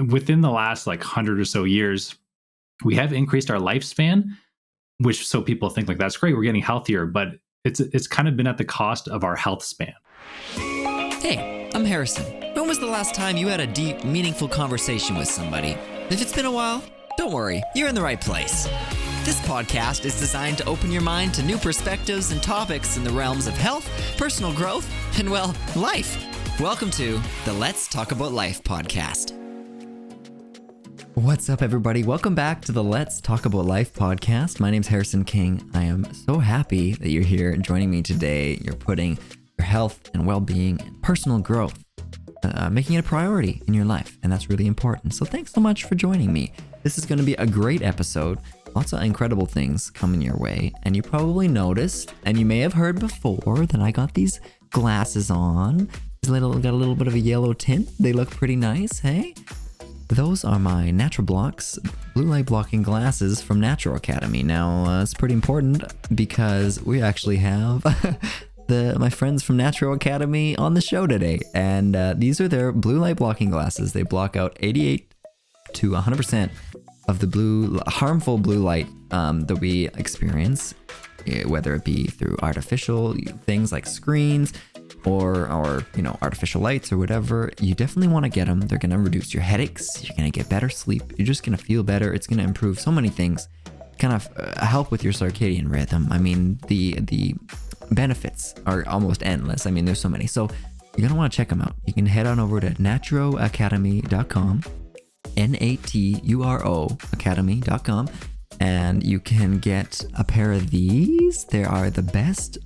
within the last like 100 or so years, we have increased our lifespan, which so people think like that's great, we're getting healthier, but it's kind of been at the cost of our health span. Hey, I'm Harrison. When was the last time you had a deep, meaningful conversation with somebody? If it's been a while, don't worry, you're in the right place. This podcast is designed to open your mind to new perspectives and topics in the realms of health, personal growth, and, well, life. Welcome to the Let's Talk About Life podcast. What's up, everybody? Welcome back to the Let's Talk About Life podcast. My name's Harrison King. I am so happy that you're here joining me today. You're putting your health and well-being and personal growth, making it a priority in your life, and that's really important. So thanks so much for joining me. This is going to be a great episode. Lots of incredible things coming your way, and you probably noticed, and you may have heard before, that I got these glasses on. Got a little bit of a yellow tint. They look pretty nice, hey? Those are my Natural Blocks blue light blocking glasses from NaturoAcademy. Now, it's pretty important because we actually have my friends from NaturoAcademy on the show today. And these are their blue light blocking glasses. They block out 88 to 100% of the harmful blue light that we experience, whether it be through artificial things like screens, or artificial lights or whatever. You definitely want to get them. They're going to reduce your headaches. You're going to get better sleep. You're just going to feel better. It's going to improve so many things, kind of help with your circadian rhythm. I mean, the benefits are almost endless. I mean, there's so many. So you're going to want to check them out. You can head on over to NaturoAcademy.com, NATURO Academy.com, and you can get a pair of these. They are the best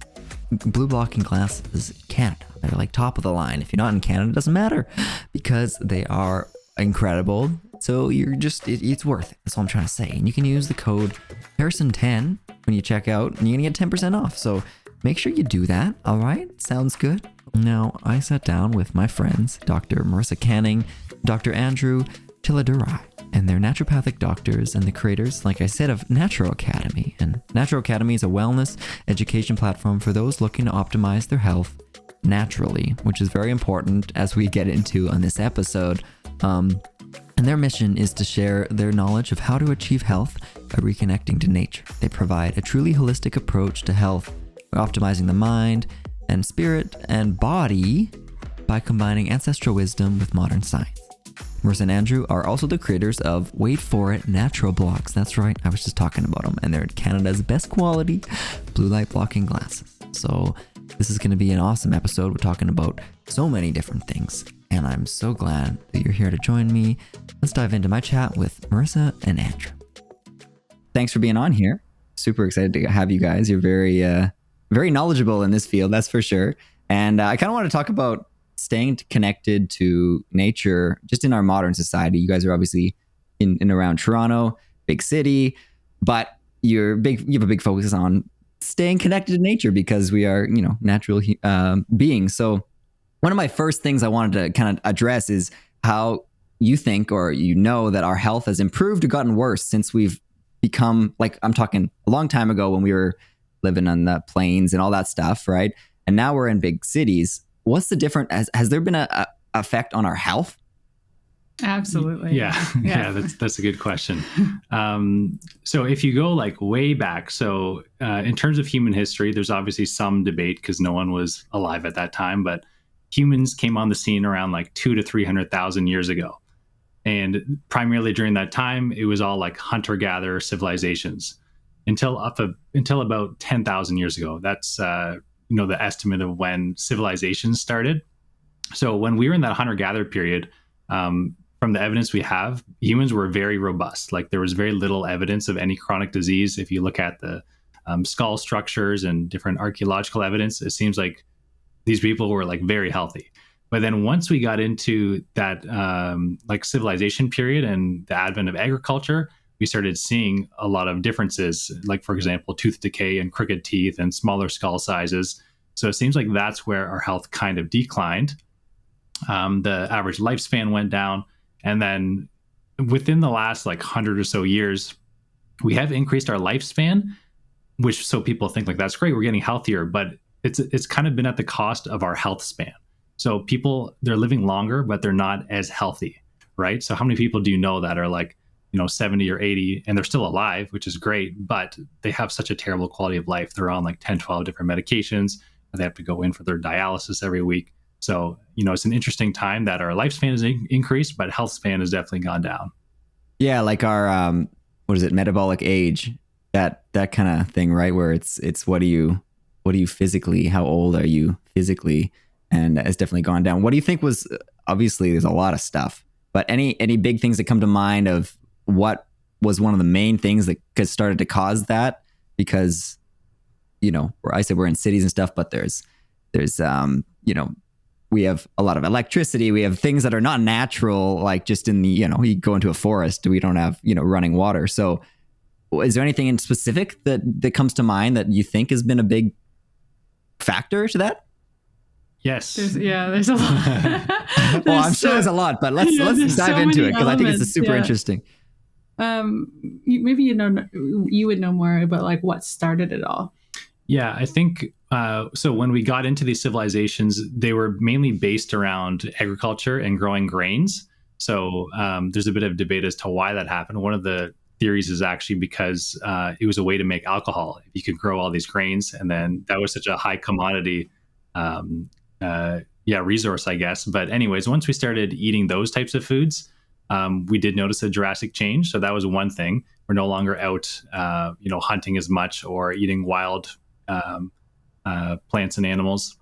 blue blocking glasses in Canada. They're like top of the line. If you're not in Canada, it doesn't matter because they are incredible. So it's worth it. That's all I'm trying to say. And you can use the code Harrison10 when you check out, and you're gonna get 10% off. So make sure you do that. All right, sounds good. Now I sat down with my friends, Dr. Marissa Canning, Dr. Andrew Chelladurai, and they're naturopathic doctors and the creators, like I said, of NaturoAcademy. And NaturoAcademy is a wellness education platform for those looking to optimize their health naturally, which is very important as we get into on this episode. And their mission is to share their knowledge of how to achieve health by reconnecting to nature. They provide a truly holistic approach to health by optimizing the mind and spirit and body by combining ancestral wisdom with modern science. Marissa and Andrew are also the creators of, wait for it, Natural Blocks. That's right, I was just talking about them, and they're Canada's best quality blue light blocking glasses. So this is going to be an awesome episode. We're talking about so many different things, and I'm so glad that you're here to join me. Let's dive into my chat with Marissa and Andrew. Thanks for being on here. Super excited to have you guys. You're very knowledgeable in this field, that's for sure. And I kind of want to talk about staying connected to nature just in our modern society. You guys are obviously in around Toronto, big city, but you have a big focus on staying connected to nature because we are, natural beings. So one of my first things I wanted to kind of address is how you think, or that our health has improved or gotten worse since we've become, like, I'm talking a long time ago when we were living on the plains and all that stuff, right? And now we're in big cities. What's the difference? Has there been a effect on our health? Absolutely. Yeah, that's a good question. So if you go like way back, so in terms of human history, there's obviously some debate because no one was alive at that time, but humans came on the scene around like 200,000 to 300,000 years ago. And primarily during that time, it was all like hunter-gatherer civilizations until about 10,000 years ago. That's the estimate of when civilizations started. So when we were in that hunter-gatherer period, from the evidence we have, humans were very robust. Like there was very little evidence of any chronic disease. If you look at the skull structures and different archaeological evidence, it seems like these people were like very healthy. But then once we got into that like civilization period and the advent of agriculture, we started seeing a lot of differences, like, for example, tooth decay and crooked teeth and smaller skull sizes. So it seems like that's where our health kind of declined. The average lifespan went down. And then within the last like 100 or so years, we have increased our lifespan, which so people think like that's great, we're getting healthier, but it's kind of been at the cost of our health span. So people, they're living longer, but they're not as healthy, right? So how many people do you know that are like, 70 or 80 and they're still alive, which is great, but they have such a terrible quality of life. They're on like 10, 12 different medications. They have to go in for their dialysis every week. So, it's an interesting time that our lifespan has increased, but health span has definitely gone down. Yeah, like our what is it, metabolic age, that kind of thing, right? Where it's what do you physically, how old are you physically, and it's definitely gone down. What do you think was, obviously there's a lot of stuff, but any big things that come to mind of what was one of the main things that started to cause that? Because I said we're in cities and stuff, but there's we have a lot of electricity. We have things that are not natural, like just in the, you go into a forest, we don't have, running water. So is there anything in specific that comes to mind that you think has been a big factor to that? Yes. There's a lot. Well, I'm sure there's a lot, but let's dive into it, because I think it's super interesting. Maybe you would know more about like what started it all. Yeah, I think so. When we got into these civilizations, they were mainly based around agriculture and growing grains. So there's a bit of debate as to why that happened. One of the theories is actually because it was a way to make alcohol. You could grow all these grains, and then that was such a high commodity resource, I guess. But anyways, once we started eating those types of foods, we did notice a drastic change. So that was one thing. We're no longer out, hunting as much or eating wild plants and animals.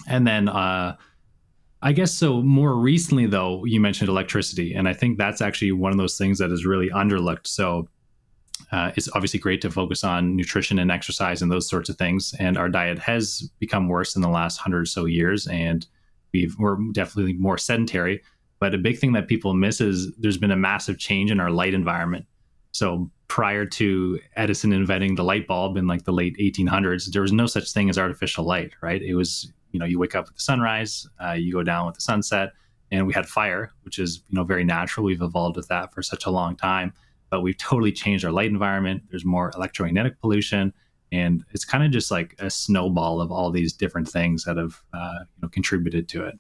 And then I guess so more recently, though, you mentioned electricity. And I think that's actually one of those things that is really underlooked. So it's obviously great to focus on nutrition and exercise and those sorts of things. And our diet has become worse in the last 100 or so years. And we're definitely more sedentary. But a big thing that people miss is there's been a massive change in our light environment. So prior to Edison inventing the light bulb in like the late 1800s, there was no such thing as artificial light, right? It was, you wake up with the sunrise, you go down with the sunset, and we had fire, which is, very natural. We've evolved with that for such a long time, but we've totally changed our light environment. There's more electromagnetic pollution, and it's kind of just like a snowball of all these different things that have, contributed to it.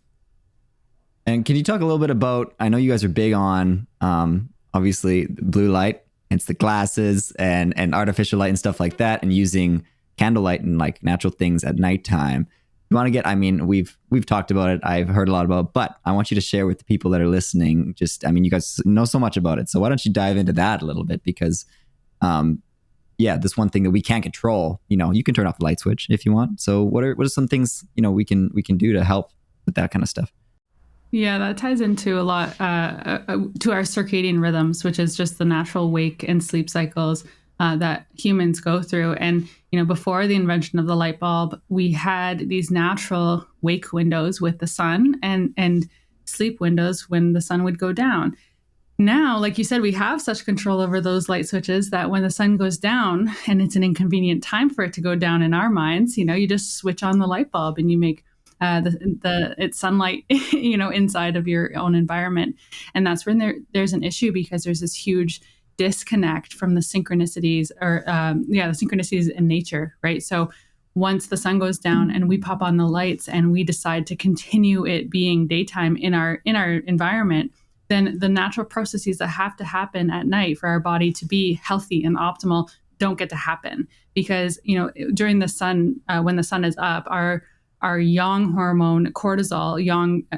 And can you talk a little bit about, I know you guys are big on, obviously, blue light. It's the glasses and artificial light and stuff like that, and using candlelight and like natural things at nighttime. You want to get, we've talked about it. I've heard a lot about it, but I want you to share with the people that are listening. You guys know so much about it. So why don't you dive into that a little bit? Because, this one thing that we can't control, you can turn off the light switch if you want. So what are some things, we can do to help with that kind of stuff? Yeah, that ties into a lot to our circadian rhythms, which is just the natural wake and sleep cycles that humans go through. And, before the invention of the light bulb, we had these natural wake windows with the sun and sleep windows when the sun would go down. Now, like you said, we have such control over those light switches that when the sun goes down, and it's an inconvenient time for it to go down in our minds, you just switch on the light bulb and you make it's sunlight, inside of your own environment. And that's when there's an issue, because there's this huge disconnect from the synchronicities the synchronicities in nature, right? So once the sun goes down and we pop on the lights and we decide to continue it being daytime in our environment, then the natural processes that have to happen at night for our body to be healthy and optimal don't get to happen. Because, during the sun, when the sun is up, our yang hormone, cortisol,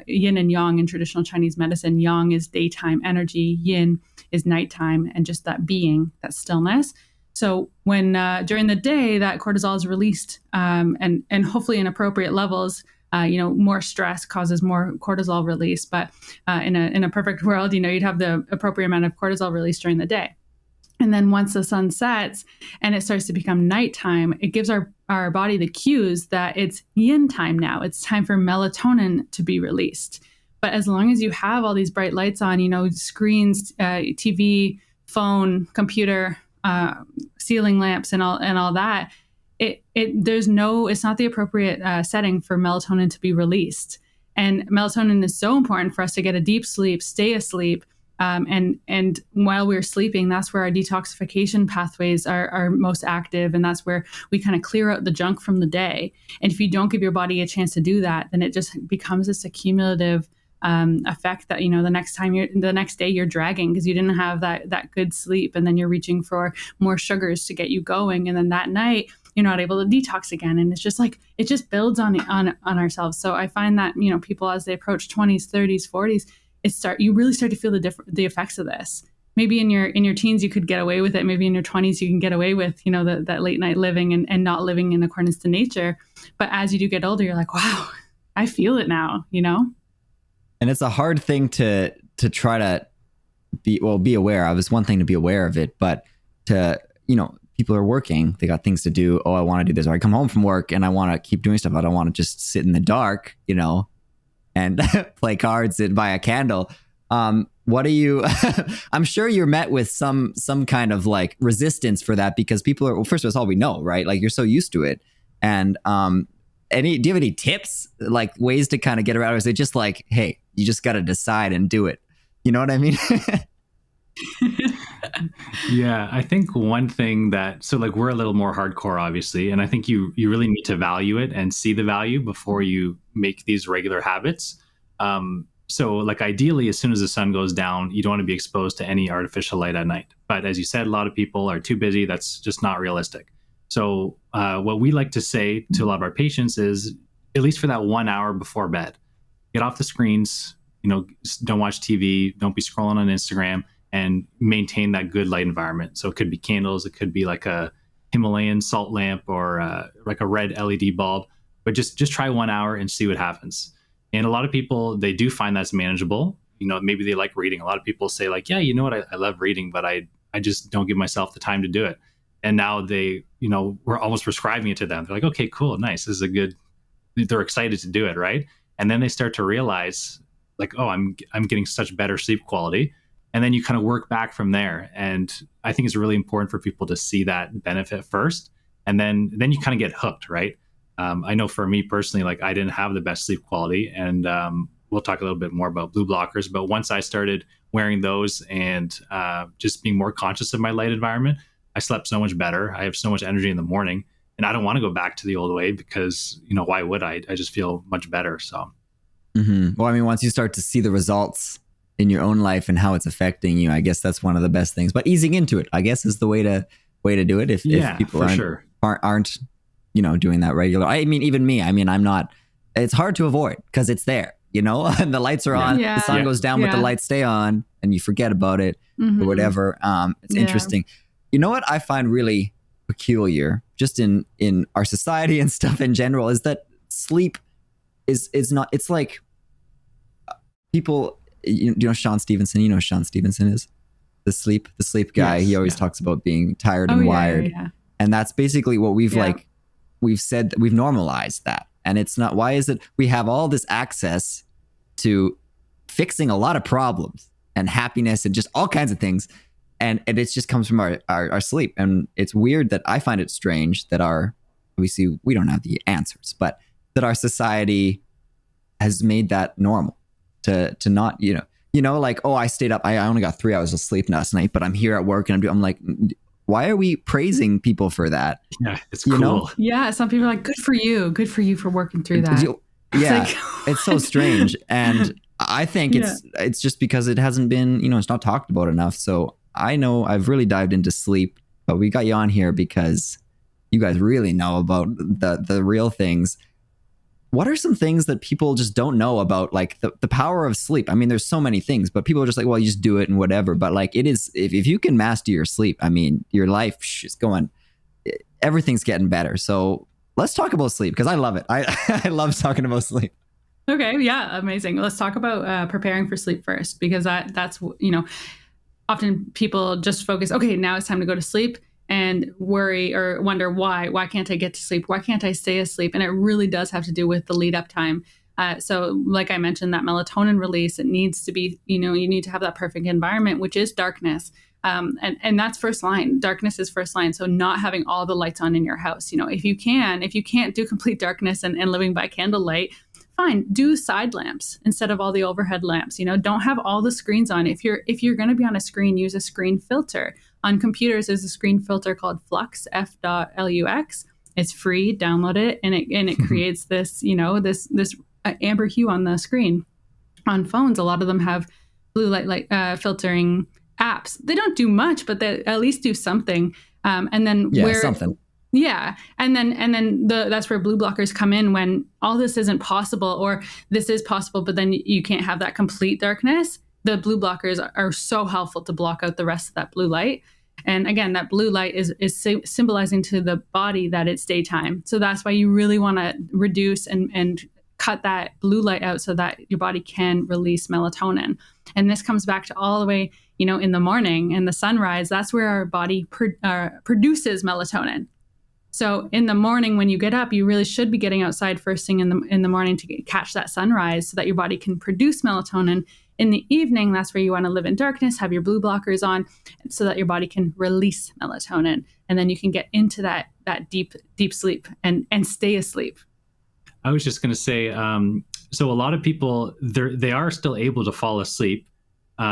yin and yang in traditional Chinese medicine, yang is daytime energy, yin is nighttime, and just that being, that stillness. So when during the day that cortisol is released, and hopefully in appropriate levels, more stress causes more cortisol release. But in a perfect world, you'd have the appropriate amount of cortisol released during the day. And then once the sun sets and it starts to become nighttime, it gives our body the cues that it's yin time now. It's time for melatonin to be released. But as long as you have all these bright lights on, screens, TV, phone, computer, ceiling lamps, and all that, it's not the appropriate setting for melatonin to be released. And melatonin is so important for us to get a deep sleep, stay asleep. And while we're sleeping, that's where our detoxification pathways are most active. And that's where we kind of clear out the junk from the day. And if you don't give your body a chance to do that, then it just becomes this accumulative effect that, the next day you're dragging because you didn't have that good sleep, and then you're reaching for more sugars to get you going, and then that night you're not able to detox again, and it's just like it just builds on ourselves. So I find that people as they approach 20s, 30s, 40s, you really start to feel the effects of this. Maybe in your teens you could get away with it. Maybe in your 20s you can get away with that late night living and not living in accordance to nature. But as you do get older, you're like, wow, I feel it now. And it's a hard thing to try to be aware of. It's one thing to be aware of it, but people are working, they got things to do. Oh, I want to do this. Or I come home from work and I want to keep doing stuff. I don't want to just sit in the dark, and play cards and buy a candle. What do you, I'm sure you're met with some kind of like resistance for that, because people are, well, first of all, it's all we know, right? Like you're so used to it. And, do you have any tips, like ways to kind of get around? Or is it just like, hey, you just got to decide and do it? You know what I mean? Yeah, I think one thing so like we're a little more hardcore, obviously, and I think you really need to value it and see the value before you make these regular habits. So like ideally, as soon as the sun goes down, you don't want to be exposed to any artificial light at night. But as you said, a lot of people are too busy. That's just not realistic. So what we like to say to a lot of our patients is, at least for that 1 hour before bed, get off the screens, don't watch TV, don't be scrolling on Instagram, and maintain that good light environment. So it could be candles, it could be like a Himalayan salt lamp, or like a red LED bulb, but just try 1 hour and see what happens. And a lot of people, they do find that's manageable. Maybe they like reading. A lot of people say like, yeah, you know what, I love reading, but I just don't give myself the time to do it. And now we're almost prescribing it to them. They're like, okay, cool, nice. This is they're excited to do it, right? And then they start to realize like, oh, I'm getting such better sleep quality. And then you kind of work back from there. And I think it's really important for people to see that benefit first. And then you kind of get hooked, right? I know for me personally, like I didn't have the best sleep quality, and we'll talk a little bit more about blue blockers. But once I started wearing those and just being more conscious of my light environment, I slept so much better. I have so much energy in the morning, and I don't want to go back to the old way because, why would I? I just feel much better. So, Well, I mean, once you start to see the results in your own life and how it's affecting you, I guess that's one of the best things. But easing into it, I guess, is the way to do it. If people aren't doing that regular. I mean, even me. I mean, I'm not. It's hard to avoid because it's there, and the lights are on. Yeah. The sun goes down, but the lights stay on, and you forget about it or whatever. It's interesting. You know what I find really peculiar, just in our society and stuff in general, is that sleep is not. It's like people. Sean Stevenson. You know who Sean Stevenson is? The sleep guy. Yes, he always talks about being tired and wired. Yeah. And that's basically what we've said, we've normalized that. And it's not, why is it we have all this access to fixing a lot of problems and happiness and just all kinds of things. And it just comes from our sleep. And it's weird that I find it strange that obviously we don't have the answers, but that our society has made that normal to not, like, oh, I stayed up. I only got 3 hours of sleep last night, but I'm here at work and I'm like, why are we praising people for that? Yeah, it's cool. Yeah, some people are like, good for you for working through that. It's so strange. And I think it's just because it hasn't been, it's not talked about enough. So I know I've really dived into sleep, but we got you on here because you guys really know about the real things. What are some things that people just don't know about, like the power of sleep? I mean, there's so many things, but people are just like, well, you just do it and whatever. But like it is, if you can master your sleep, I mean, your life is everything's getting better. So let's talk about sleep because I love it. I love talking about sleep. Okay. Yeah. Amazing. Let's talk about preparing for sleep first, because that's, often people just focus, okay, now it's time to go to sleep, and worry or wonder why can't I get to sleep? Why can't I stay asleep? And it really does have to do with the lead up time. So like I mentioned, that melatonin release, it needs to be, you need to have that perfect environment, which is darkness. And that's first line. Darkness is first line. So not having all the lights on in your house, if you can't do complete darkness and living by candlelight, fine, do side lamps instead of all the overhead lamps. Don't have all the screens on. If you're going to be on a screen, use a screen filter. On computers, there's a screen filter called Flux, F.lux. It's free. Download it, and it creates this, this amber hue on the screen. on phones, a lot of them have blue light filtering apps. They don't do much, but they at least do something. And then something. Yeah. And then that's where blue blockers come in when all this isn't possible, or this is possible, but then you can't have that complete darkness. The blue blockers are so helpful to block out the rest of that blue light. And again, that blue light is symbolizing to the body that it's daytime. So that's why you really want to reduce and cut that blue light out so that your body can release melatonin. And this comes back to all the way, in the morning and the sunrise. That's where our body produces melatonin. So in the morning, when you get up, you really should be getting outside first thing in the morning to catch that sunrise so that your body can produce melatonin. In the evening, that's where you want to live in darkness, have your blue blockers on so that your body can release melatonin. And then you can get into that deep sleep and stay asleep. I was just going to say, so a lot of people, they are still able to fall asleep. They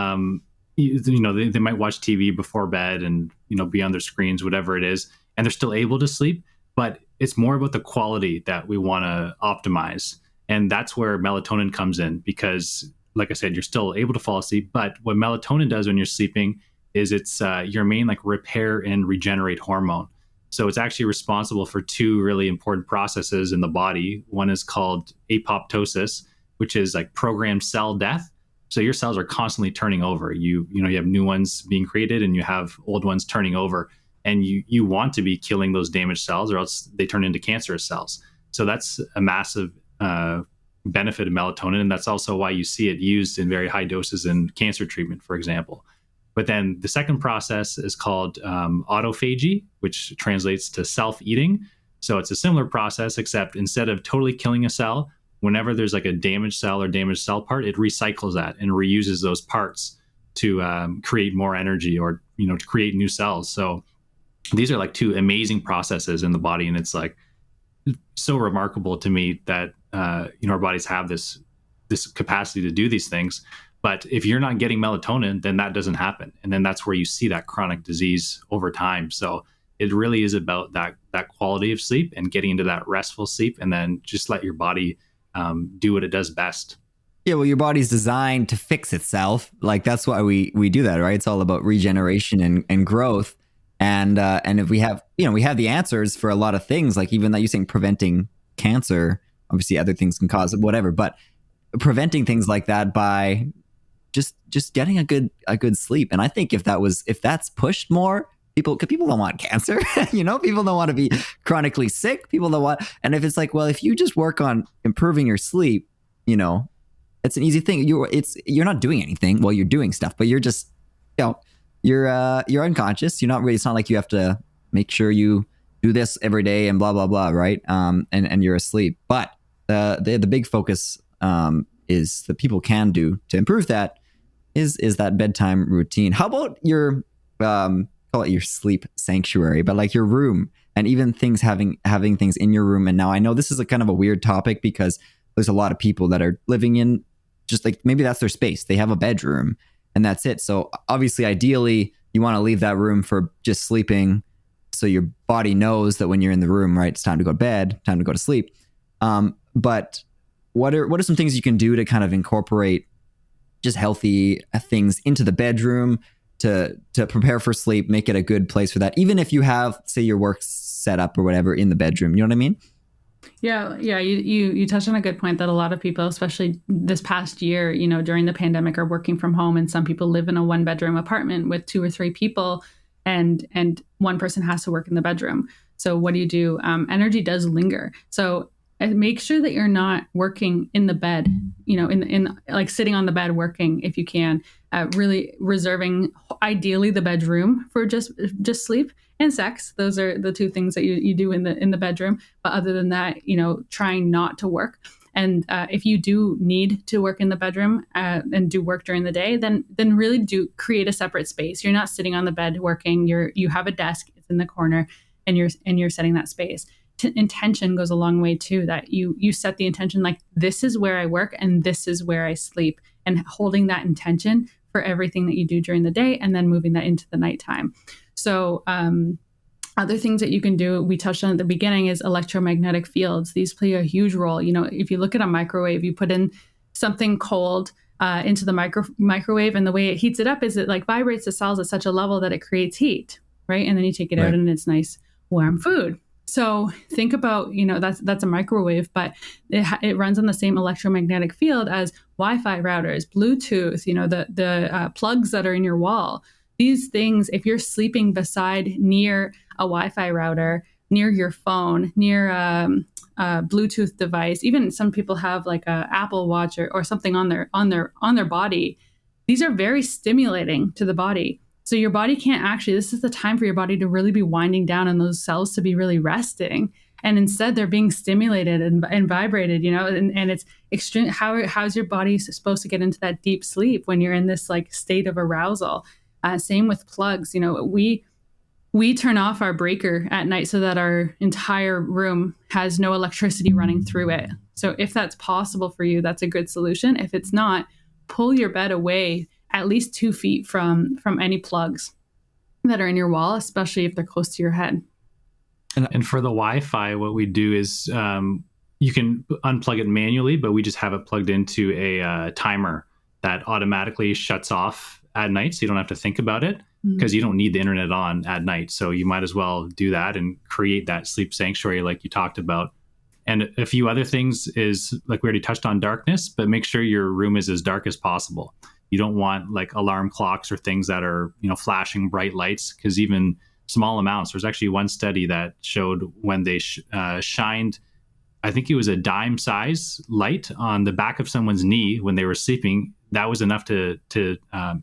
might watch TV before bed and, be on their screens, whatever it is, and they're still able to sleep. But it's more about the quality that we want to optimize. And that's where melatonin comes in because, like I said, you're still able to fall asleep. But what melatonin does when you're sleeping is it's your main repair and regenerate hormone. So it's actually responsible for two really important processes in the body. One is called apoptosis, which is programmed cell death. So your cells are constantly turning over. You have new ones being created and you have old ones turning over. And you want to be killing those damaged cells or else they turn into cancerous cells. So that's a massive benefit of melatonin. And that's also why you see it used in very high doses in cancer treatment, for example. But then the second process is called autophagy, which translates to self-eating. So it's a similar process, except instead of totally killing a cell, whenever there's a damaged cell or damaged cell part, it recycles that and reuses those parts to create more energy or, to create new cells. So these are two amazing processes in the body. And it's so remarkable to me that, our bodies have this capacity to do these things. But if you're not getting melatonin, then that doesn't happen. And then that's where you see that chronic disease over time. So it really is about that quality of sleep and getting into that restful sleep and then just let your body do what it does best. Yeah, well, your body's designed to fix itself. That's why we do that, right? It's all about regeneration and growth. And if we have, we have the answers for a lot of things, even that you're saying preventing cancer, obviously other things can cause it, whatever, but preventing things like that by just getting a good sleep. And I think if that's pushed more, people don't want cancer, people don't want to be chronically sick. People don't want, and if it's if you just work on improving your sleep, it's an easy thing. You're not doing anything. Well, you're doing stuff, but you're just, you're unconscious. You're not really, it's not like you have to make sure you do this every day and blah, blah, blah. Right. And you're asleep, but the big focus, is that people can do to improve that is that bedtime routine. How about your, call it your sleep sanctuary, but your room and even things having things in your room. And now I know this is a kind of a weird topic because there's a lot of people that are living in just maybe that's their space. They have a bedroom and that's it. So obviously, ideally, you want to leave that room for just sleeping. So your body knows that when you're in the room, right, it's time to go to bed, time to go to sleep. But what are some things you can do to kind of incorporate just healthy things into the bedroom to prepare for sleep, make it a good place for that, even if you have, say, your work set up or whatever in the bedroom, you know what I mean? Yeah. You touched on a good point that a lot of people, especially this past year, during the pandemic, are working from home, and some people live in a 1-bedroom apartment with 2 or 3 people, and one person has to work in the bedroom. So what do you do? Energy does linger. So make sure that you're not working in the bed, in sitting on the bed working if you can. Really reserving, ideally, the bedroom for just sleep and sex. Those are the 2 things that you do in the bedroom. But other than that, trying not to work. And if you do need to work in the bedroom and do work during the day, then really do create a separate space. You're not sitting on the bed working. You have a desk, it's in the corner, and you're setting that space. Intention goes a long way too, that you set the intention this is where I work and this is where I sleep, and holding that intention for everything that you do during the day and then moving that into the nighttime. So other things that you can do, we touched on at the beginning, is electromagnetic fields. These play a huge role. If you look at a microwave, you put in something cold into the microwave, and the way it heats it up is it like vibrates the cells at such a level that it creates heat, right? And then you take it out and it's nice warm food. So think about, that's a microwave, but it runs on the same electromagnetic field as Wi-Fi routers, Bluetooth, the plugs that are in your wall. These things, if you're sleeping near a Wi-Fi router, near your phone, near a Bluetooth device, even some people have like a Apple Watch or something on their body. These are very stimulating to the body. So your body can't this is the time for your body to really be winding down and those cells to be really resting. And instead they're being stimulated and vibrated, and it's extreme. How's your body supposed to get into that deep sleep when you're in this like state of arousal? Same with plugs. We turn off our breaker at night so that our entire room has no electricity running through it. So if that's possible for you, that's a good solution. If it's not, pull your bed away at least 2 feet from any plugs that are in your wall, especially if they're close to your head. And for the Wi-Fi, what we do is you can unplug it manually, but we just have it plugged into a timer that automatically shuts off at night, so you don't have to think about it, because you don't need the internet on at night. So you might as well do that and create that sleep sanctuary like you talked about. And a few other things is, like we already touched on, darkness, but make sure your room is as dark as possible. You don't want like alarm clocks or things that are, flashing bright lights, because even small amounts, there's actually one study that showed when they shined, I think it was a dime size light on the back of someone's knee when they were sleeping, that was enough to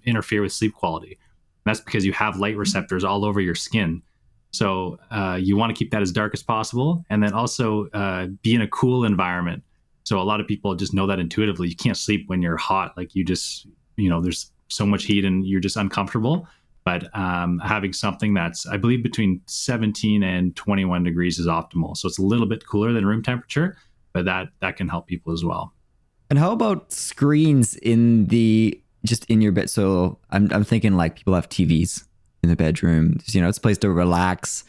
interfere with sleep quality. And that's because you have light receptors all over your skin. So you want to keep that as dark as possible, and then also be in a cool environment. So a lot of people just know that intuitively. You can't sleep when you're hot. Like you just, there's so much heat and you're just uncomfortable. But having something that's, I believe, between 17 and 21 degrees is optimal. So it's a little bit cooler than room temperature, but that can help people as well. And how about screens just in your bed? So I'm thinking like people have TVs in the bedroom. It's a place to relax.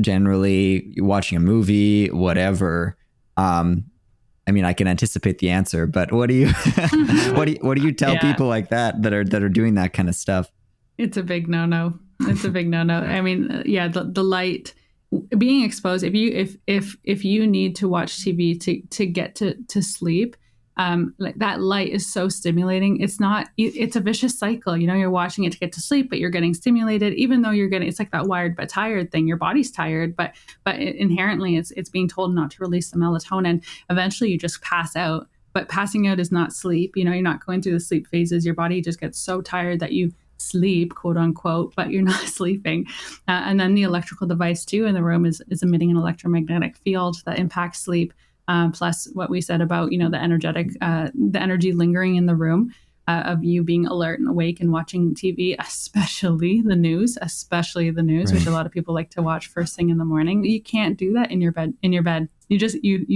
Generally, you're watching a movie, whatever. I can anticipate the answer, but what do you what do you tell people like that are doing that kind of stuff? It's a big no-no. It's a big no-no. The light being exposed. If you need to watch TV to get to sleep, like that light is so stimulating. It's a vicious cycle. You're watching it to get to sleep, but you're getting stimulated, even though it's like that wired but tired thing. Your body's tired, but inherently it's being told not to release the melatonin. Eventually you just pass out, but passing out is not sleep. You're not going through the sleep phases. Your body just gets so tired that you sleep, quote unquote, but you're not sleeping. And then the electrical device too in the room is emitting an electromagnetic field that impacts sleep. Plus what we said about, the energy lingering in the room of you being alert and awake and watching TV, especially the news, right, which a lot of people like to watch first thing in the morning. You can't do that in your bed. You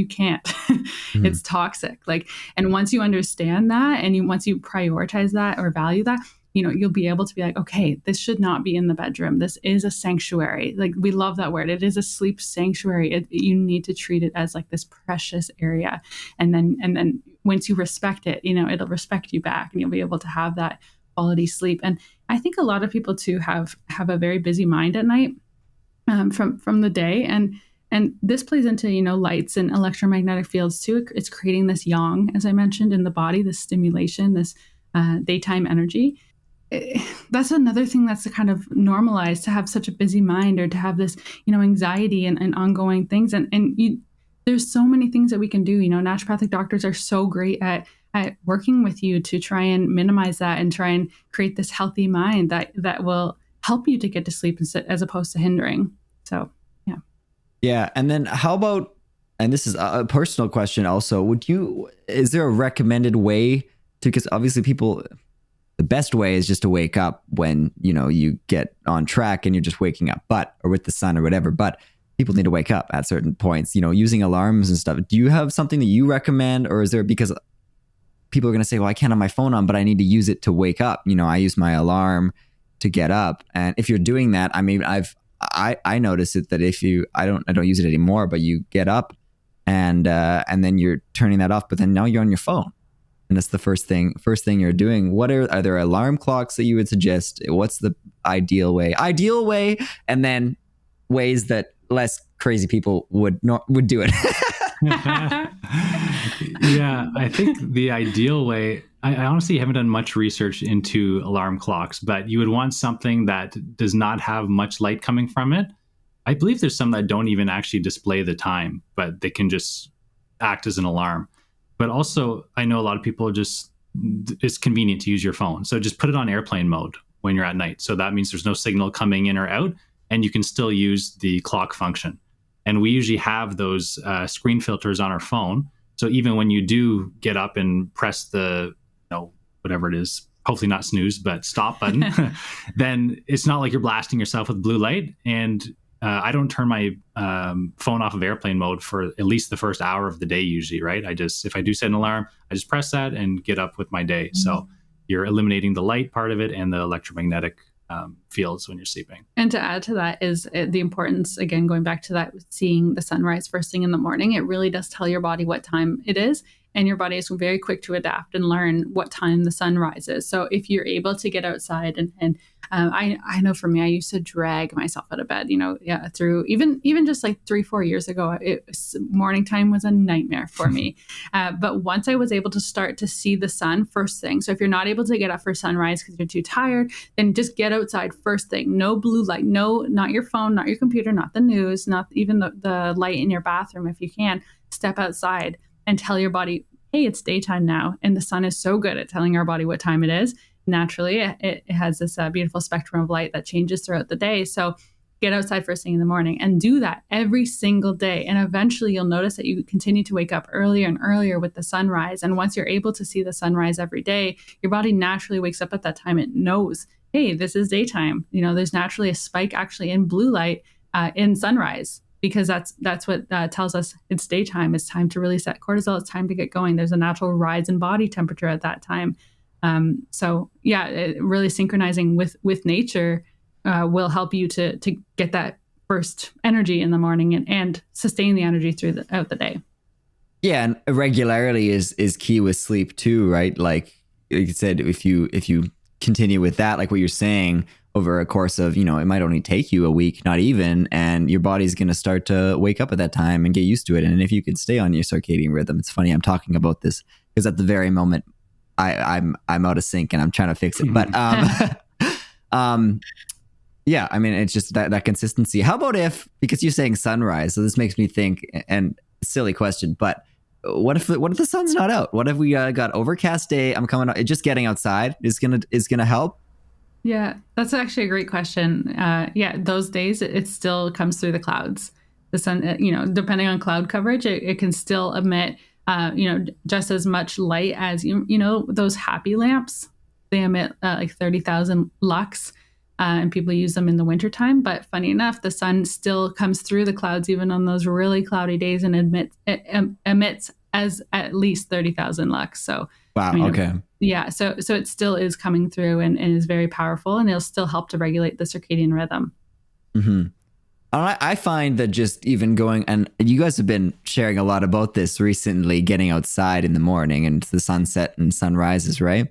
can't. Mm-hmm. It's toxic. And once you understand that, and once you prioritize that or value that, you'll be able to be like, okay, this should not be in the bedroom. This is a sanctuary. We love that word. It is a sleep sanctuary. You need to treat it as this precious area. And then once you respect it, it'll respect you back, and you'll be able to have that quality sleep. And I think a lot of people too have a very busy mind at night from the day. And this plays into, lights and electromagnetic fields too. It's creating this yang, as I mentioned, in the body, this stimulation, this daytime energy. That's another thing that's kind of normalized, to have such a busy mind, or to have this, anxiety and ongoing things. And there's so many things that we can do. Naturopathic doctors are so great at working with you to try and minimize that and try and create this healthy mind that will help you to get to sleep as opposed to hindering. So, yeah. Yeah. And then how about, and this is a personal question also, is there a recommended way to, because obviously the best way is just to wake up when, you get on track and you're just waking up, or with the sun or whatever, but people need to wake up at certain points, using alarms and stuff. Do you have something that you recommend, or is there, because people are going to say, well, I can't have my phone on, but I need to use it to wake up. I use my alarm to get up. And if you're doing that, I notice it that I don't use it anymore, but you get up and then you're turning that off, but then now you're on your phone. and it's the first thing you're doing, what are there alarm clocks that you would suggest? What's the ideal way, and then ways that less crazy people would do it? Yeah, I think the ideal way, I honestly haven't done much research into alarm clocks, but you would want something that does not have much light coming from it. I believe there's some that don't even actually display the time, but they can just act as an alarm. But also, I know a lot of people it's convenient to use your phone. So just put it on airplane mode when you're at night. So that means there's no signal coming in or out, and you can still use the clock function. And we usually have those screen filters on our phone. So even when you do get up and press the, whatever it is, hopefully not snooze, but stop button, then it's not like you're blasting yourself with blue light. And I don't turn my phone off of airplane mode for at least the first hour of the day usually, right? If I do set an alarm, I just press that and get up with my day. Mm-hmm. So you're eliminating the light part of it and the electromagnetic fields when you're sleeping. And to add to that is the importance, again, going back to that, seeing the sunrise first thing in the morning, it really does tell your body what time it is. And your body is very quick to adapt and learn what time the sun rises. So if you're able to get outside and I know for me, I used to drag myself out of bed, through even just like 3-4 years ago, morning time was a nightmare for me. But once I was able to start to see the sun first thing. So if you're not able to get up for sunrise because you're too tired, then just get outside first thing. No blue light, not your phone, not your computer, not the news, not even the light in your bathroom. If you can, step outside and tell your body, hey, it's daytime now. And the sun is so good at telling our body what time it is. Naturally, it has this beautiful spectrum of light that changes throughout the day. So get outside first thing in the morning and do that every single day. And eventually you'll notice that you continue to wake up earlier and earlier with the sunrise. And once you're able to see the sunrise every day, your body naturally wakes up at that time. It knows, hey, this is daytime. There's naturally a spike actually in blue light in sunrise, because that's what tells us it's daytime. It's time to release that cortisol. It's time to get going. There's a natural rise in body temperature at that time. Really synchronizing with nature will help you to get that first energy in the morning and sustain the energy throughout the day. Yeah, and regularity is key with sleep too, right? Like you said, if you continue with that, like what you're saying, over a course of, it might only take you a week, not even, and your body's going to start to wake up at that time and get used to it. And if you could stay on your circadian rhythm, it's funny I'm talking about this because at the very moment I'm out of sync and I'm trying to fix it. But yeah, I mean, it's just that consistency. How about because you're saying sunrise, so this makes me think, and silly question, but what if the sun's not out? What if we got overcast day? I'm coming out. Just getting outside is gonna help. Yeah, that's actually a great question. Those days it still comes through the clouds. The sun, depending on cloud coverage, it can still emit, just as much light as those happy lamps. They emit like 30,000 lux, and people use them in the wintertime. But funny enough, the sun still comes through the clouds even on those really cloudy days and emits as at least 30,000 lux. So wow, okay. Yeah, so it still is coming through and is very powerful, and it'll still help to regulate the circadian rhythm. Mm-hmm. I find that just even going, and you guys have been sharing a lot about this recently, getting outside in the morning and the sunset and sunrises, right?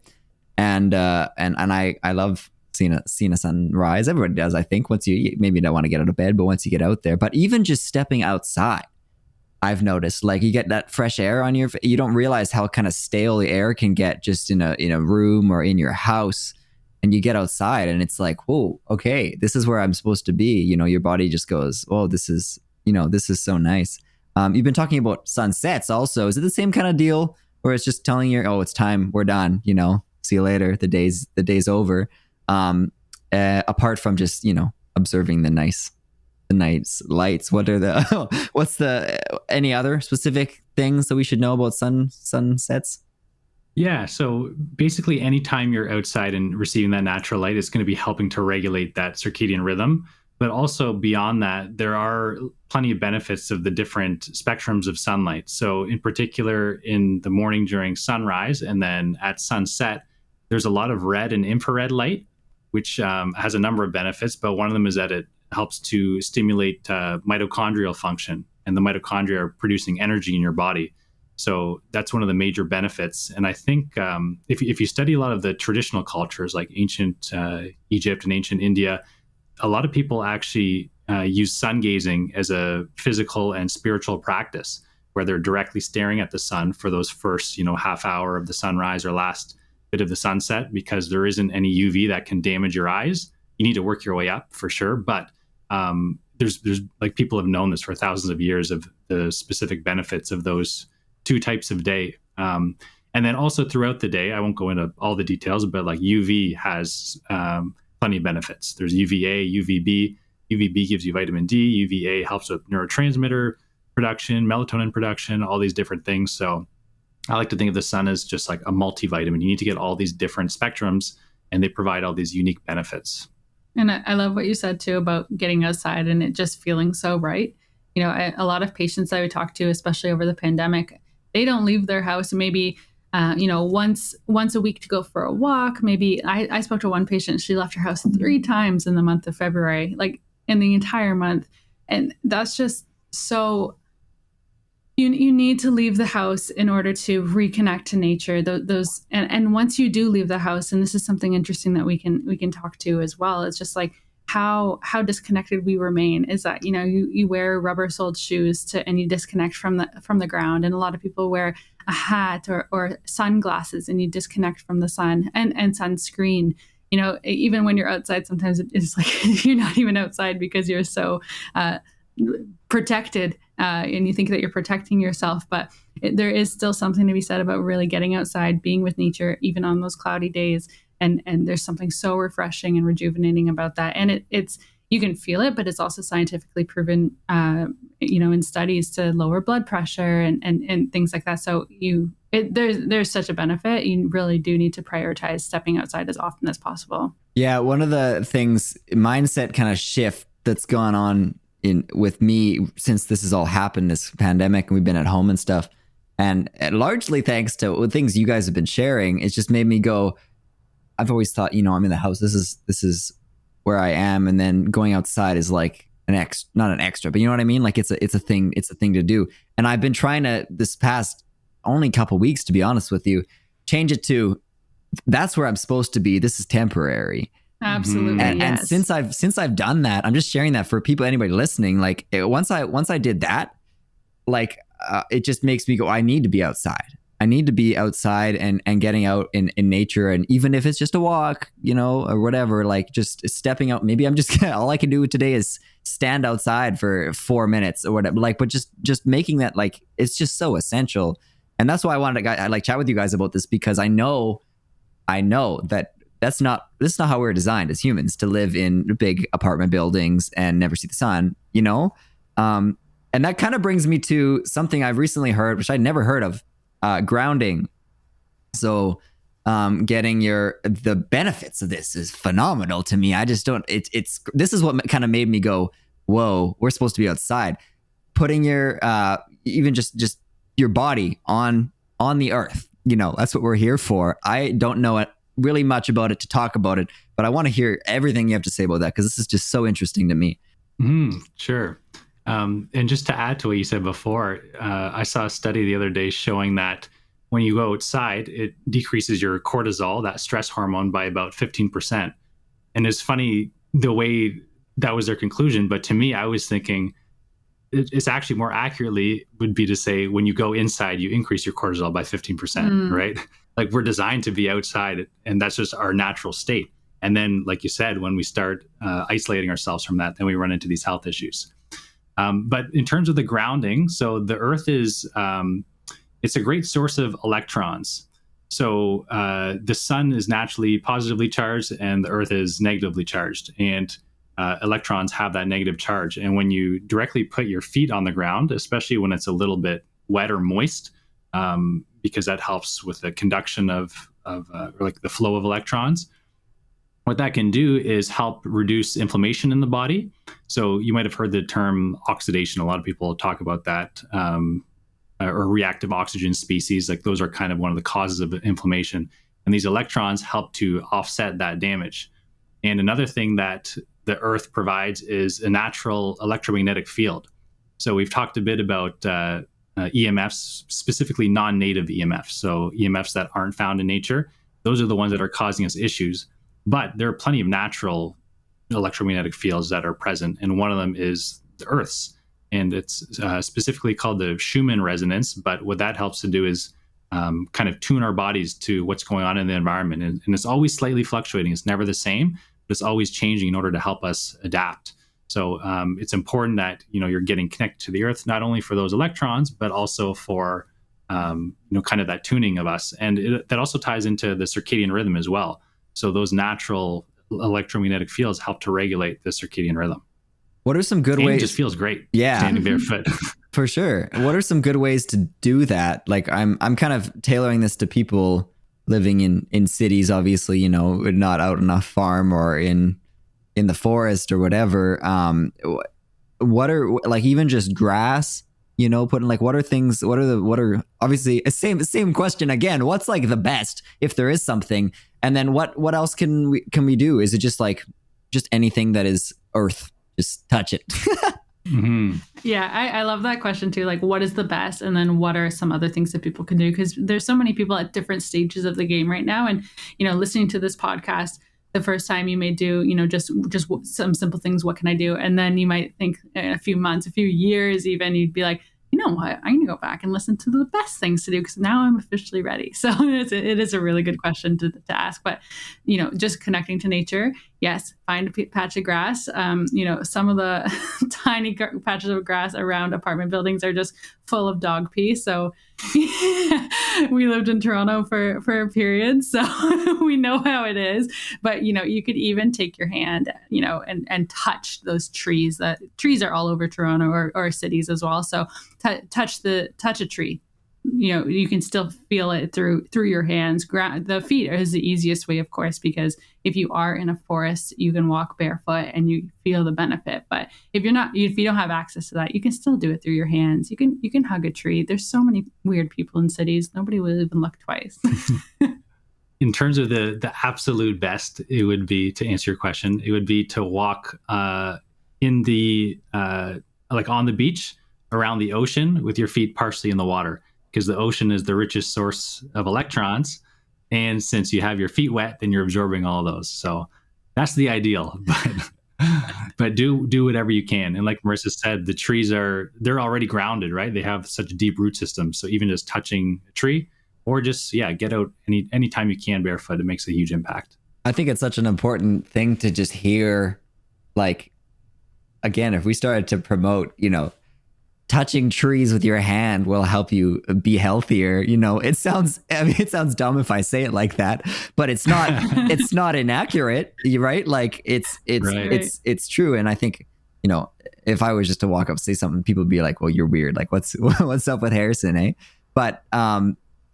And I love seeing a sunrise. Everybody does, I think. Once you maybe don't want to get out of bed, but once you get out there, but even just stepping outside, I've noticed, like, you get that fresh air on you don't realize how kind of stale the air can get just in a room or in your house. And you get outside and it's like, whoa, okay, this is where I'm supposed to be. Your body just goes, oh, this is so nice. You've been talking about sunsets also. Is it the same kind of deal where it's just telling you, oh, it's time, we're done, see you later, the day's over. Apart from just, observing the night's lights, any other specific things that we should know about sunsets? Yeah, so basically anytime you're outside and receiving that natural light, it's going to be helping to regulate that circadian rhythm. But also beyond that, there are plenty of benefits of the different spectrums of sunlight. So in particular, in the morning during sunrise and then at sunset, there's a lot of red and infrared light, which has a number of benefits. But one of them is that it helps to stimulate mitochondrial function. And the mitochondria are producing energy in your body. So that's one of the major benefits. And I think if you study a lot of the traditional cultures like ancient Egypt and ancient India, a lot of people actually use sun gazing as a physical and spiritual practice, where they're directly staring at the sun for those first, half hour of the sunrise or last bit of the sunset, because there isn't any UV that can damage your eyes. You need to work your way up for sure, but there's like, people have known this for thousands of years of the specific benefits of those two types of day. And then also throughout the day, I won't go into all the details, but like UV has plenty of benefits. There's UVA, UVB. UVB gives you vitamin D. UVA helps with neurotransmitter production, melatonin production, all these different things. So I like to think of the sun as just like a multivitamin. You need to get all these different spectrums, and they provide all these unique benefits. And I love what you said too about getting outside and it just feeling so right. A lot of patients I would talk to, especially over the pandemic, they don't leave their house maybe, once a week to go for a walk. Maybe I spoke to one patient, she left her house 3 times in the month of February, like in the entire month. And that's just so, you need to leave the house in order to reconnect to nature. And once you do leave the house, and this is something interesting that we can talk to as well, it's just like how disconnected we remain is that, you wear rubber-soled shoes and you disconnect from the ground. And a lot of people wear a hat or sunglasses and you disconnect from the sun and sunscreen. Even when you're outside, sometimes it's like you're not even outside because you're so protected, and you think that you're protecting yourself, but there is still something to be said about really getting outside, being with nature, even on those cloudy days. And there's something so refreshing and rejuvenating about that. And it's you can feel it, but it's also scientifically proven, in studies to lower blood pressure and things like that. So there's such a benefit. You really do need to prioritize stepping outside as often as possible. Yeah, one of the things, mindset kind of shift that's gone on with me since this has all happened, this pandemic, and we've been at home and stuff, and largely thanks to things you guys have been sharing, it's just made me go, I've always thought, I'm in the house, this is where I am, and then going outside is like not an extra, but you know what I mean? Like it's a thing to do. And I've been trying to, this past only couple weeks, to be honest with you, change it to, that's where I'm supposed to be. This is temporary. Absolutely. And, yes. and since I've done that, I'm just sharing that for people, anybody listening. Like once I did that, like it just makes me go, I need to be outside. I need to be outside and getting out in nature. And even if it's just a walk, or whatever, like just stepping out, maybe I'm just, all I can do today is stand outside for 4 minutes or whatever, like, but just making that, like, it's just so essential. And that's why I wanted to chat with you guys about this, because I know that this is not how we're designed as humans, to live in big apartment buildings and never see the sun, and that kind of brings me to something I've recently heard, which I'd never heard of, grounding. So getting the benefits of this is phenomenal to me. I just don't, this is what kind of made me go, whoa, we're supposed to be outside. Putting your even just your body on the earth, that's what we're here for. I don't know it really much about it to talk about it, but I want to hear everything you have to say about that, because this is just so interesting to me. Sure. And just to add to what you said before, I saw a study the other day showing that when you go outside, it decreases your cortisol, that stress hormone, by about 15%. And it's funny the way that was their conclusion, but to me, I was thinking it's actually more accurately would be to say when you go inside, you increase your cortisol by 15%, right? Like we're designed to be outside, and that's just our natural state. And then, like you said, when we start isolating ourselves from that, then we run into these health issues. But in terms of the grounding, so the Earth is, it's a great source of electrons. So the sun is naturally positively charged and the Earth is negatively charged. And electrons have that negative charge. And when you directly put your feet on the ground, especially when it's a little bit wet or moist, because that helps with the conduction of like the flow of electrons. What that can do is help reduce inflammation in the body. So you might have heard the term oxidation. A lot of people talk about that, or reactive oxygen species. Like those are kind of one of the causes of inflammation. And these electrons help to offset that damage. And another thing that the Earth provides is a natural electromagnetic field. So we've talked a bit about EMFs, specifically non-native EMFs. So EMFs that aren't found in nature, those are the ones that are causing us issues. But there are plenty of natural electromagnetic fields that are present, and one of them is the Earth's, and it's specifically called the Schumann resonance. But what that helps to do is kind of tune our bodies to what's going on in the environment, and it's always slightly fluctuating. It's never the same, but it's always changing in order to help us adapt. So it's important that you're getting connected to the Earth, not only for those electrons, but also for kind of that tuning of us, and that also ties into the circadian rhythm as well. So those natural electromagnetic fields help to regulate the circadian rhythm. What are some good ways? It just feels great. Yeah, standing barefoot. For sure. What are some good ways to do that? Like I'm kind of tailoring this to people living in cities, obviously, not out on a farm or in the forest or whatever. What are, like, even just grass, putting, like, what are obviously same question again. What's like the best, if there is something? And then what else can we do? Is it just anything that is earth? Just touch it. Mm-hmm. Yeah, I love that question too. Like, what is the best? And then what are some other things that people can do? Because there's so many people at different stages of the game right now. And, listening to this podcast, the first time you may do, just some simple things. What can I do? And then you might think in a few months, a few years, even, you'd be like, you know what, I'm going to go back and listen to the best things to do, because now I'm officially ready. So it is a really good question to ask. But, just connecting to nature. Yes, find a patch of grass. Some of the tiny patches of grass around apartment buildings are just full of dog pee. So we lived in Toronto for a period, so we know how it is. But, you could even take your hand, and touch those trees. That trees are all over Toronto or cities as well. So touch a tree. You can still feel it through your hands. The feet is the easiest way, of course, because if you are in a forest, you can walk barefoot and you feel the benefit. But if you don't have access to that, you can still do it through your hands. You can hug a tree. There's so many weird people in cities. Nobody will even look twice. In terms of the absolute best, it would be, to answer your question, it would be to walk in the like on the beach around the ocean with your feet partially in the water, because the ocean is the richest source of electrons. And since you have your feet wet, then you're absorbing all those. So that's the ideal. But do whatever you can. And like Marissa said, the trees they're already grounded, right? They have such a deep root system. So even just touching a tree, or just, get out anytime you can barefoot, it makes a huge impact. I think it's such an important thing to just hear. Like, again, if we started to promote, touching trees with your hand will help you be healthier. It sounds dumb if I say it like that, but it's not, it's not inaccurate, right? Like it's true. And I think, if I was just to walk up, say something, people would be like, well, you're weird. Like what's up with Harrison, eh? But,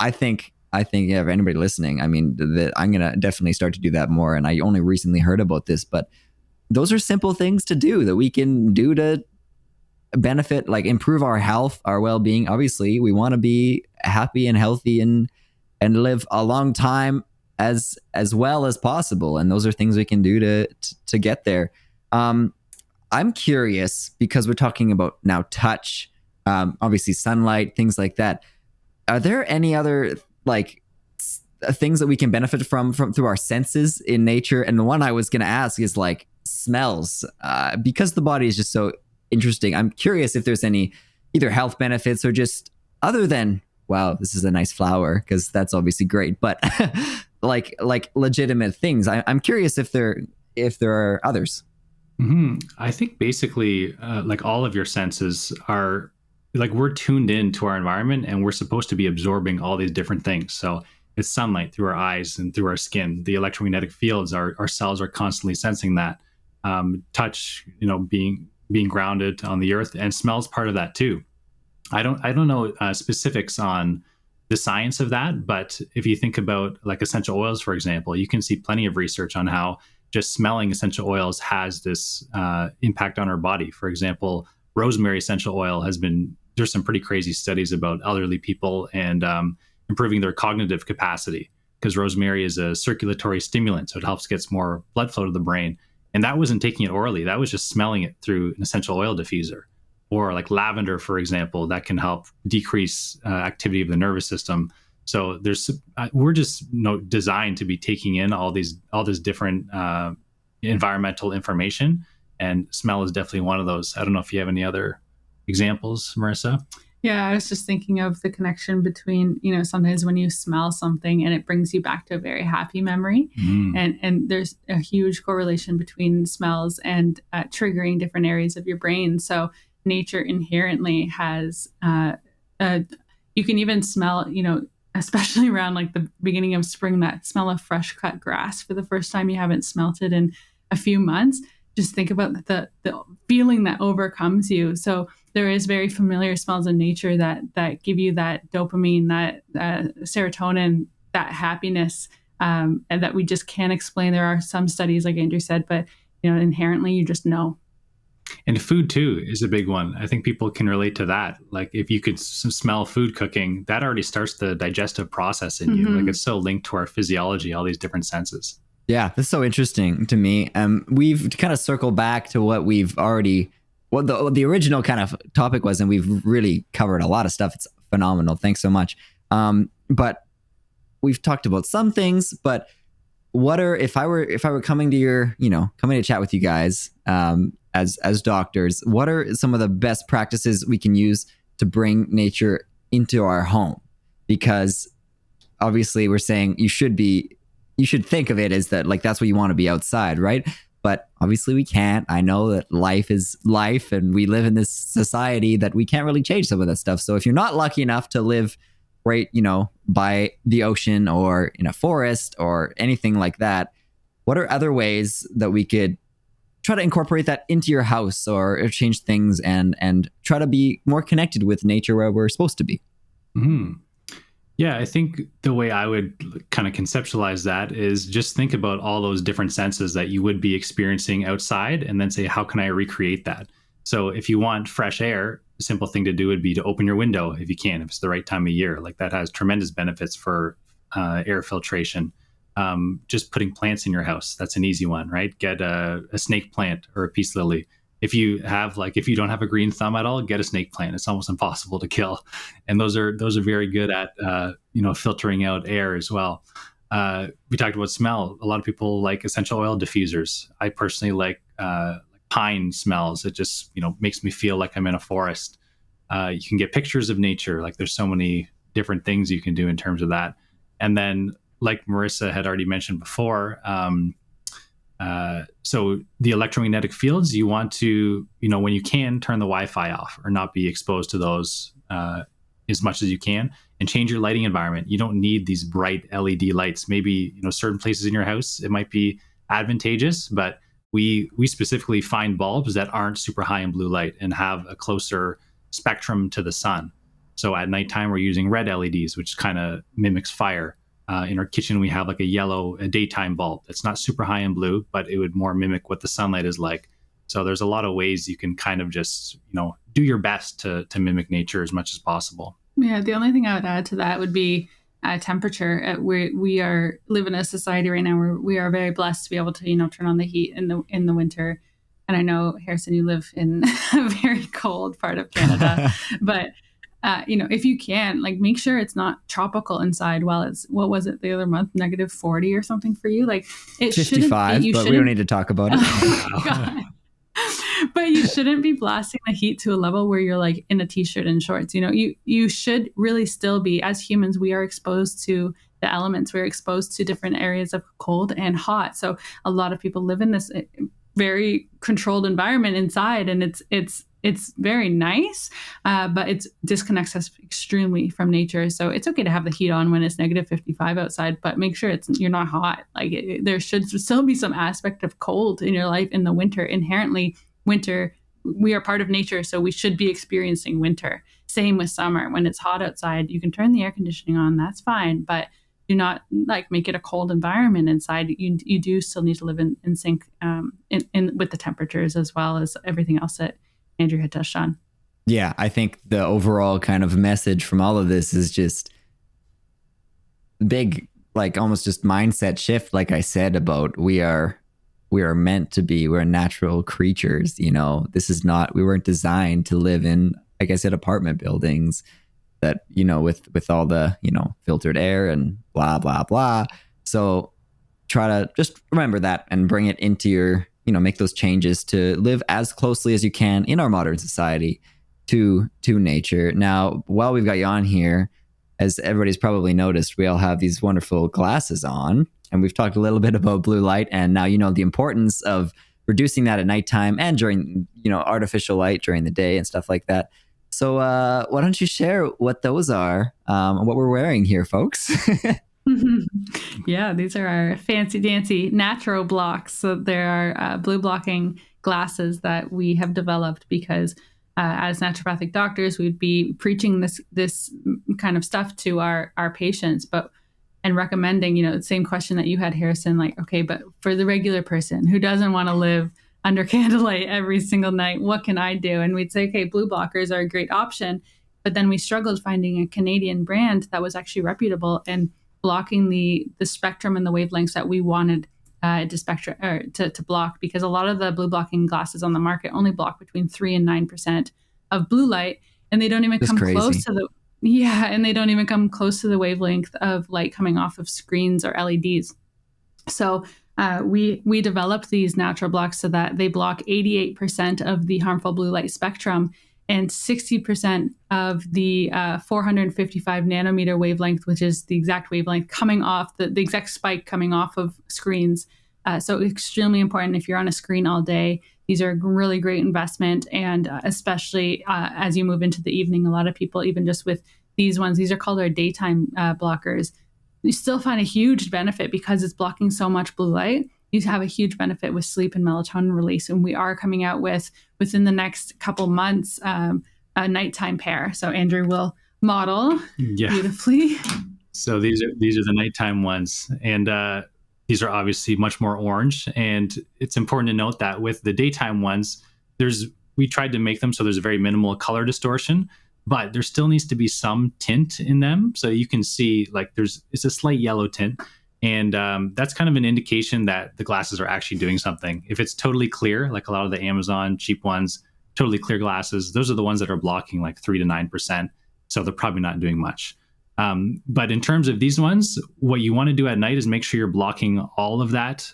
I think if anybody listening, I mean, that I'm going to definitely start to do that more. And I only recently heard about this, but those are simple things to do that we can do to benefit, like improve our health, our well-being. Obviously, we want to be happy and healthy and live a long time as well as possible. And those are things we can do to get there. I'm curious, because we're talking about now touch, obviously sunlight, things like that. Are there any other things that we can benefit from through our senses in nature? And the one I was going to ask is like smells, because the body is just so interesting. I'm curious if there's any either health benefits or just other than, wow, this is a nice flower, because that's obviously great, but like legitimate things. I'm curious if there are others. Mm-hmm. I think basically like all of your senses are, like, we're tuned in to our environment, and we're supposed to be absorbing all these different things. So it's sunlight through our eyes and through our skin. The electromagnetic fields, our cells are constantly sensing that. Touch, being grounded on the earth, and smells part of that too. I don't know specifics on the science of that, but if you think about like essential oils, for example, you can see plenty of research on how just smelling essential oils has this impact on our body. For example, rosemary essential oil there's some pretty crazy studies about elderly people and improving their cognitive capacity, because rosemary is a circulatory stimulant, so it helps get more blood flow to the brain. And that wasn't taking it orally. That was just smelling it through an essential oil diffuser. or like lavender, for example, that can help decrease activity of the nervous system. So we're just designed to be taking in all this different environmental information, and smell is definitely one of those. I don't know if you have any other examples, Marissa. Yeah, I was just thinking of the connection between, sometimes when you smell something and it brings you back to a very happy memory. And there's a huge correlation between smells and triggering different areas of your brain. So nature inherently has, you can even smell, especially around like the beginning of spring, that smell of fresh cut grass for the first time you haven't smelt it in a few months. Just think about the feeling that overcomes you. So there is very familiar smells in nature that give you that dopamine, that serotonin, that happiness, and that we just can't explain. There are some studies, like Andrew said, but inherently you just know. And food too is a big one. I think people can relate to that. Like if you could smell food cooking, that already starts the digestive process in you. Like it's so linked to our physiology, all these different senses. Yeah, this is so interesting to me. We've kind of circled back to what the original kind of topic was, and we've really covered a lot of stuff. It's phenomenal. Thanks so much. But we've talked about some things, but if I were coming to chat with you guys as doctors, what are some of the best practices we can use to bring nature into our home? Because obviously we're saying you should think of it as that, like, that's what you want to be outside, right? But obviously we can't. I know that life is life, and we live in this society that we can't really change some of that stuff. So if you're not lucky enough to live right, by the ocean or in a forest or anything like that, what are other ways that we could try to incorporate that into your house or change things and try to be more connected with nature where we're supposed to be? Mm-hmm. Yeah, I think the way I would kind of conceptualize that is just think about all those different senses that you would be experiencing outside, and then say, how can I recreate that? So if you want fresh air, a simple thing to do would be to open your window if you can, if it's the right time of year. Like that has tremendous benefits for air filtration. Just putting plants in your house, that's an easy one, right? Get a snake plant or a peace lily. If you don't have a green thumb at all, get a snake plant. It's almost impossible to kill. And those are very good at, filtering out air as well. We talked about smell. A lot of people like essential oil diffusers. I personally like pine smells. It just, makes me feel like I'm in a forest. You can get pictures of nature. Like there's so many different things you can do in terms of that. And then, like Marissa had already mentioned before, so the electromagnetic fields, you want to, when you can, turn the Wi-Fi off or not be exposed to those as much as you can, and change your lighting environment. You don't need these bright LED lights. Maybe, certain places in your house, it might be advantageous, but we specifically find bulbs that aren't super high in blue light and have a closer spectrum to the sun. So at nighttime, we're using red LEDs, which kind of mimics fire. In our kitchen, we have like a daytime bulb that's not super high in blue, but it would more mimic what the sunlight is like. So there's a lot of ways you can kind of just, do your best to mimic nature as much as possible. Yeah, the only thing I would add to that would be temperature. We live in a society right now where we are very blessed to be able to, turn on the heat in the winter. And I know, Harrison, you live in a very cold part of Canada, but if you can, make sure it's not tropical inside while it's, what was it the other month, -40 or something for you? Like it 55, but we don't need to talk about it. Oh, God. But you shouldn't be blasting the heat to a level where you're like in a t-shirt and shorts. You should really still be, as humans, we are exposed to the elements. We're exposed to different areas of cold and hot. So a lot of people live in this very controlled environment inside, and it's very nice, but it disconnects us extremely from nature. So it's okay to have the heat on when it's -55 outside, but make sure you're not hot. There should still be some aspect of cold in your life in the winter. Inherently, winter, we are part of nature, so we should be experiencing winter. Same with summer. When it's hot outside, you can turn the air conditioning on. That's fine, but do not make it a cold environment inside. You do still need to live in sync in with the temperatures, as well as everything else that Andrew had touched on. Yeah, I think the overall kind of message from all of this is just big, almost just mindset shift. Like I said, about we are we are meant to be. We're natural creatures. We weren't designed to live in, like I said, apartment buildings that, with all the, filtered air and blah, blah, blah. So try to just remember that and bring it into your, make those changes to live as closely as you can in our modern society to nature. Now, while we've got you on here, as everybody's probably noticed, we all have these wonderful glasses on, and we've talked a little bit about blue light, and now the importance of reducing that at nighttime and during, artificial light during the day and stuff like that. So why don't you share what those are and what we're wearing here, folks? Yeah, these are our fancy dancy Naturo blocks. So there are blue blocking glasses that we have developed because as naturopathic doctors, we'd be preaching this kind of stuff to our patients, and recommending, the same question that you had, Harrison, like, okay, but for the regular person who doesn't want to live under candlelight every single night, what can I do? And we'd say, okay, blue blockers are a great option. But then we struggled finding a Canadian brand that was actually reputable and blocking the spectrum and the wavelengths that we wanted to block, because a lot of the blue blocking glasses on the market only block between 3 and 9% of blue light, and they don't even come close to the wavelength of light coming off of screens or LEDs. So we developed these natural blocks so that they block 88% of the harmful blue light spectrum and 60% of the 455 nanometer wavelength, which is the exact wavelength coming off, the exact spike coming off of screens. So extremely important if you're on a screen all day. These are a really great investment. And especially as you move into the evening, a lot of people, even just with these ones, these are called our daytime blockers. You still find a huge benefit because it's blocking so much blue light. You have a huge benefit with sleep and melatonin release. And we are coming out within the next couple months, a nighttime pair. So Andrew will model beautifully. So these are the nighttime ones. And these are obviously much more orange. And it's important to note that with the daytime ones, we tried to make them so there's a very minimal color distortion, but there still needs to be some tint in them. So you can see it's a slight yellow tint. And that's kind of an indication that the glasses are actually doing something. If it's totally clear, like a lot of the Amazon cheap ones, totally clear glasses, those are the ones that are blocking like 3 to 9%. So they're probably not doing much. But in terms of these ones, what you want to do at night is make sure you're blocking all of that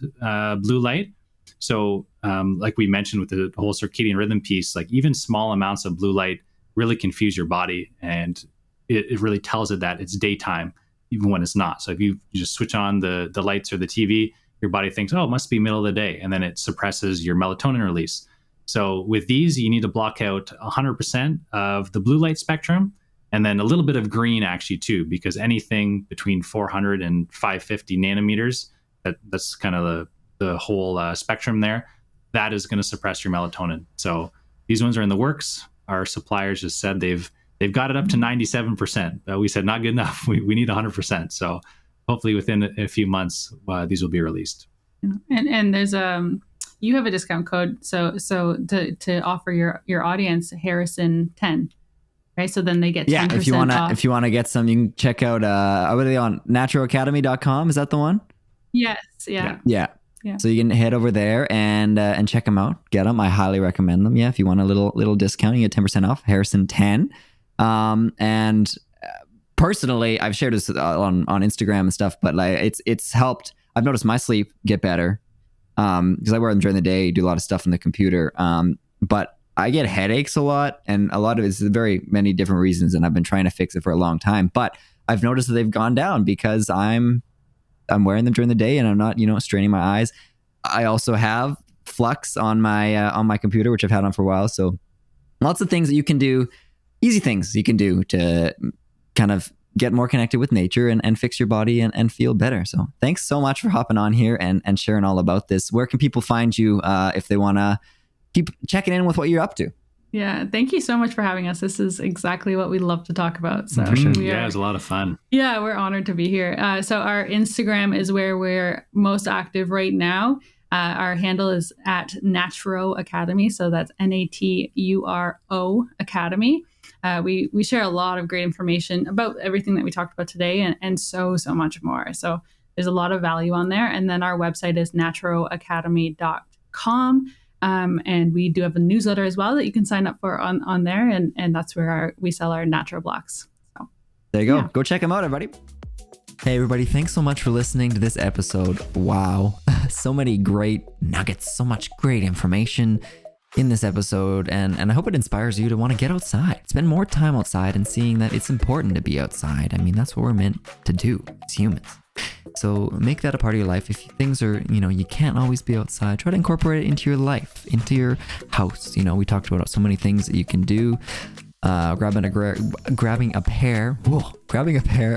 blue light. So like we mentioned with the whole circadian rhythm piece, like even small amounts of blue light really confuse your body. And it really tells it that it's daytime, even when it's not. So if you just switch on the lights or the TV, your body thinks, oh, it must be middle of the day. And then it suppresses your melatonin release. So with these, you need to block out 100% of the blue light spectrum, and then a little bit of green actually too, because anything between 400 and 550 nanometers, that's kind of the whole spectrum there, that is going to suppress your melatonin. So these ones are in the works. Our suppliers just said they've got it up to 97%. We said not good enough. We need 100%. So hopefully within a few months, these will be released. And there's you have a discount code. So to offer your audience Harrison 10, right? So then they get 10% off. If you want to get some, you can check out what are they on? NaturoAcademy.com. Is that the one? Yes. Yeah. So you can head over there and check them out. Get them. I highly recommend them. Yeah. If you want a little discount, you get 10% off. Harrison 10. And personally, I've shared this on Instagram and stuff, but it's helped. I've noticed my sleep get better because I wear them during the day, do a lot of stuff on the computer. But I get headaches a lot, and a lot of it's very many different reasons, and I've been trying to fix it for a long time. But I've noticed that they've gone down because I'm wearing them during the day, and I'm not straining my eyes. I also have Flux on my computer, which I've had on for a while. So lots of things that you can do. Easy things you can do to kind of get more connected with nature and fix your body and feel better. So thanks so much for hopping on here and sharing all about this. Where can people find you if they want to keep checking in with what you're up to? Yeah, thank you so much for having us. This is exactly what we love to talk about. So it was a lot of fun. Yeah, we're honored to be here. So our Instagram is where we're most active right now. Our handle is at NaturoAcademy. So that's NATURO Academy. We share a lot of great information about everything that we talked about today and so much more. So there's a lot of value on there. And then our website is NaturoAcademy.com. And we do have a newsletter as well that you can sign up for on there. And that's where we sell our natural blocks. So there you go. Yeah. Go check them out, everybody. Hey, everybody. Thanks so much for listening to this episode. Wow. So many great nuggets, so much great information in this episode. And I hope it inspires you to want to get outside, spend more time outside and seeing that it's important to be outside. I mean, that's what we're meant to do as humans. So make that a part of your life. If things are, you can't always be outside, try to incorporate it into your life, into your house. We talked about so many things that you can do. Grabbing a pair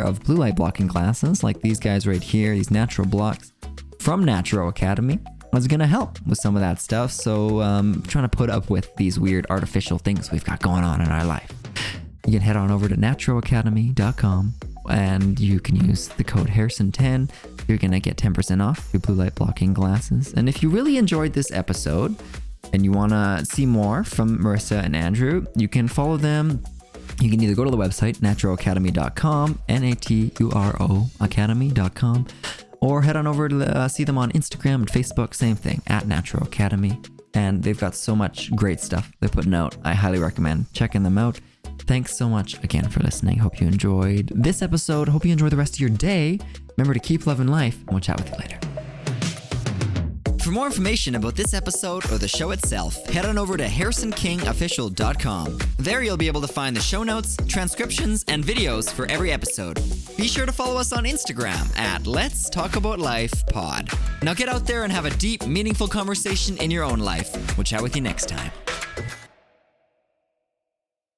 of blue light blocking glasses like these guys right here, these natural blocks from NaturoAcademy, is going to help with some of that stuff. So trying to put up with these weird artificial things we've got going on in our life. You can head on over to NaturoAcademy.com and you can use the code Harrison10. You're going to get 10% off your blue light blocking glasses. And if you really enjoyed this episode and you want to see more from Marissa and Andrew, you can follow them. You can either go to the website, NaturoAcademy.com, Naturo Academy.com, or head on over to see them on Instagram and Facebook, same thing, at NaturoAcademy. And they've got so much great stuff they're putting out. I highly recommend checking them out. Thanks so much again for listening. Hope you enjoyed this episode. Hope you enjoy the rest of your day. Remember to keep loving life, and we'll chat with you later. For more information about this episode or the show itself, head on over to HarrisonKingOfficial.com. There you'll be able to find the show notes, transcriptions, and videos for every episode. Be sure to follow us on Instagram at Let's Talk About Life Pod. Now get out there and have a deep, meaningful conversation in your own life. We'll chat with you next time.